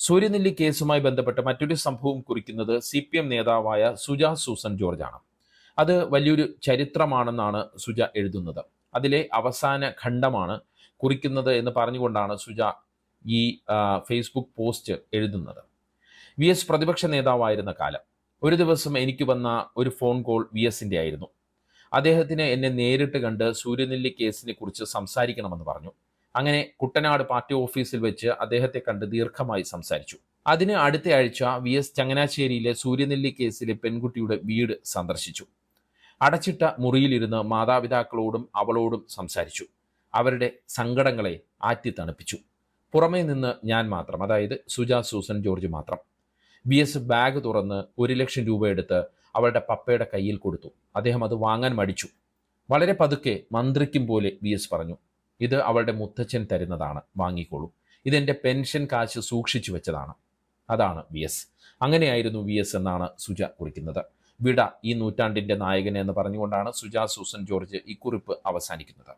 സൂര്യനെല്ലി കേസുമായി ബന്ധപ്പെട്ട് മറ്റൊരു സംഭവം കുറിക്കുന്നത് CPM നേതാവായ സുജ സൂസൻ ജോർജ് ആണ്. അത് വലിയൊരു ചരിത്രമാണെന്നാണ് സുജ എഴുതുന്നത്. അതിലെ അവസാന ഖണ്ഡമാണ് കുറിക്കുന്നത് എന്ന് പറഞ്ഞുകൊണ്ടാണ് സുജ ഈ ഫേസ്ബുക്ക് പോസ്റ്റ് എഴുതുന്നത്. VS പ്രതിപക്ഷ നേതാവായിരുന്ന കാലം. ഒരു ദിവസം എനിക്ക് വന്ന ഒരു ഫോൺ കോൾ VSന്റെ ആയിരുന്നു. അദ്ദേഹത്തിന് എന്നെ നേരിട്ട് കണ്ട് സൂര്യനെല്ലി കേസിനെ കുറിച്ച് സംസാരിക്കണമെന്ന് പറഞ്ഞു. അങ്ങനെ കുട്ടനാട് പാർട്ടി ഓഫീസിൽ വെച്ച് അദ്ദേഹത്തെ കണ്ട് ദീർഘമായി സംസാരിച്ചു. അതിന് അടുത്ത ആഴ്ച VS ചങ്ങനാശ്ശേരിയിലെ സൂര്യനെല്ലി കേസിലെ പെൺകുട്ടിയുടെ വീട് സന്ദർശിച്ചു. അടച്ചിട്ട മുറിയിലിരുന്ന് മാതാപിതാക്കളോടും അവളോടും സംസാരിച്ചു. അവരുടെ സങ്കടങ്ങളെ ആറ്റിത്തണുപ്പിച്ചു. പുറമേ നിന്ന് ഞാൻ മാത്രം, അതായത് സുജ സൂസൻ ജോർജ് മാത്രം. VS ബാഗ് തുറന്ന് 1 ലക്ഷം രൂപ എടുത്ത് അവളുടെ പപ്പയുടെ കയ്യിൽ കൊടുത്തു. അദ്ദേഹം അത് വാങ്ങാൻ മടിച്ചു. വളരെ പതുക്കെ മന്ത്രിക്കും പോലെ VS പറഞ്ഞു, ഇത് അവളുടെ മുത്തച്ഛൻ തരുന്നതാണ്, വാങ്ങിക്കോളൂ. ഇതെൻ്റെ പെൻഷൻ കാശ് സൂക്ഷിച്ചു വെച്ചതാണ്. അതാണ് VS. അങ്ങനെയായിരുന്നു VS എന്നാണ് സുജ കുറിക്കുന്നത്. വിട ഈ നൂറ്റാണ്ടിൻ്റെ നായകൻ എന്ന് പറഞ്ഞുകൊണ്ടാണ് സുജ സൂസൻ ജോർജ് ഈ കുറിപ്പ് അവസാനിക്കുന്നത്.